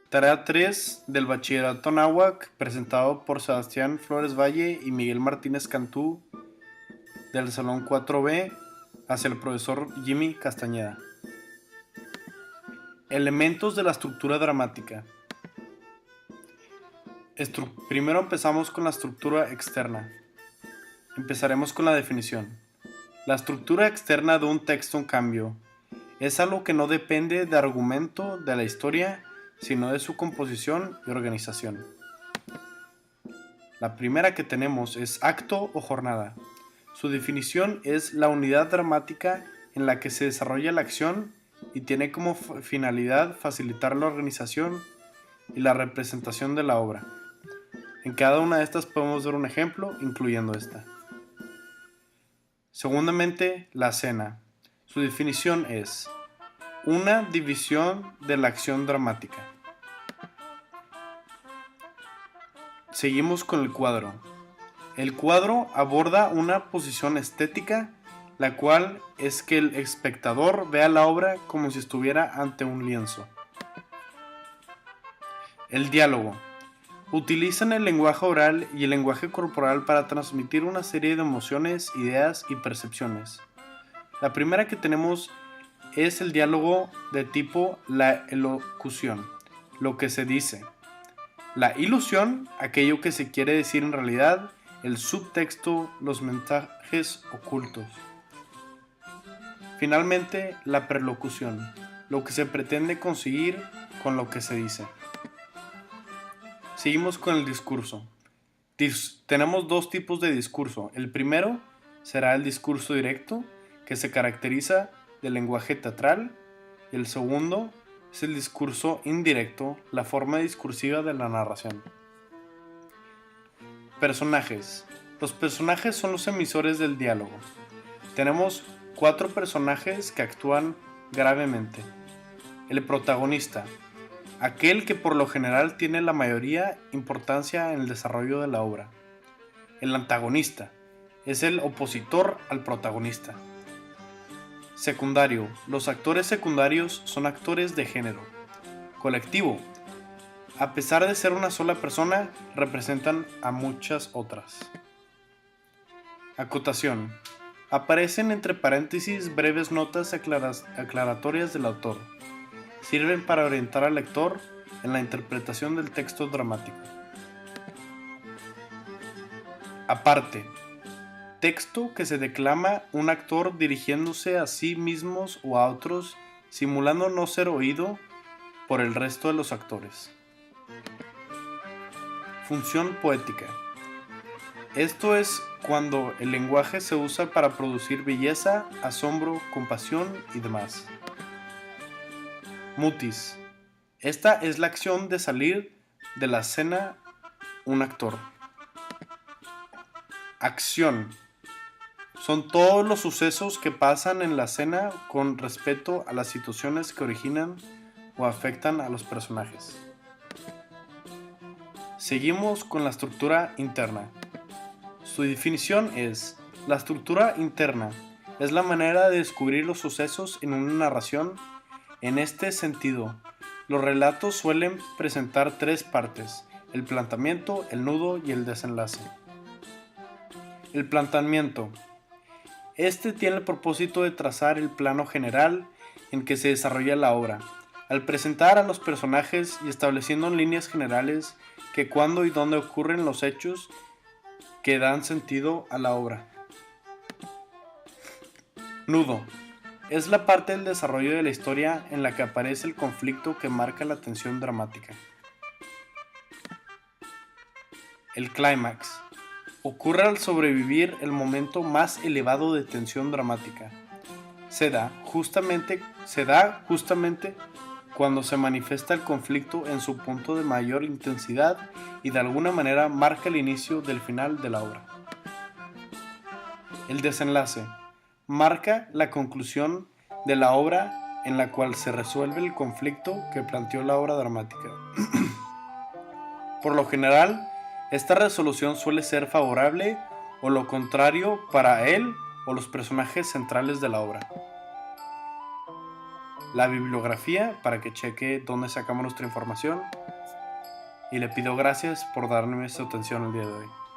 Tarea 3 del Bachillerato Anáhuac, presentado por Sebastián Flores Valle y Miguel Martínez Cantú, del Salón 4B, hacia el profesor Jimmy Castañeda. Elementos de la estructura dramática. Primero empezamos con la estructura externa. Empezaremos con la definición. La estructura externa de un texto en cambio es algo que no depende de argumento de la historia, sino de su composición y organización. La primera que tenemos es acto o jornada. Su definición es la unidad dramática en la que se desarrolla la acción y tiene como finalidad facilitar la organización y la representación de la obra. En cada una de estas podemos ver un ejemplo, incluyendo esta. Segundamente, la escena. Su definición es una división de la acción dramática. Seguimos con el cuadro. El cuadro aborda una posición estética, la cual es que el espectador vea la obra como si estuviera ante un lienzo. El diálogo. Utilizan el lenguaje oral y el lenguaje corporal para transmitir una serie de emociones, ideas y percepciones. La primera que tenemos es el diálogo de tipo la elocución, lo que se dice. La ilusión, aquello que se quiere decir en realidad, el subtexto, los mensajes ocultos. Finalmente, la perlocución, lo que se pretende conseguir con lo que se dice. Seguimos con el discurso. Tenemos dos tipos de discurso. El primero será el discurso directo, que se caracteriza del lenguaje teatral, y el segundo es el discurso indirecto, la forma discursiva de la narración. Personajes. Los personajes son los emisores del diálogo. Tenemos 4 personajes que actúan gravemente. El protagonista, aquel que por lo general tiene la mayoría importancia en el desarrollo de la obra. El antagonista, es el opositor al protagonista. Secundario. Los actores secundarios son actores de género. Colectivo. A pesar de ser una sola persona, representan a muchas otras. Acotación. Aparecen entre paréntesis breves notas aclaratorias del autor. Sirven para orientar al lector en la interpretación del texto dramático. Aparte. Texto que se declama un actor dirigiéndose a sí mismos o a otros, simulando no ser oído por el resto de los actores. Función poética. Esto es cuando el lenguaje se usa para producir belleza, asombro, compasión y demás. Mutis. Esta es la acción de salir de la escena un actor. Acción. Son todos los sucesos que pasan en la escena con respecto a las situaciones que originan o afectan a los personajes. Seguimos con la estructura interna. Su definición es: la estructura interna es la manera de descubrir los sucesos en una narración. En este sentido, los relatos suelen presentar 3 partes: el planteamiento, el nudo y el desenlace. El planteamiento. Este tiene el propósito de trazar el plano general en que se desarrolla la obra, al presentar a los personajes y estableciendo en líneas generales que cuándo y dónde ocurren los hechos que dan sentido a la obra. Nudo. Es la parte del desarrollo de la historia en la que aparece el conflicto que marca la tensión dramática. El clímax. Ocurre al sobrevivir el momento más elevado de tensión dramática. Se da justamente cuando se manifiesta el conflicto en su punto de mayor intensidad y de alguna manera marca el inicio del final de la obra. El desenlace. Marca la conclusión de la obra en la cual se resuelve el conflicto que planteó la obra dramática. Por lo general, esta resolución suele ser favorable o lo contrario para él o los personajes centrales de la obra. la bibliografía para que cheque dónde sacamos nuestra información y le pido gracias por darme su atención el día de hoy.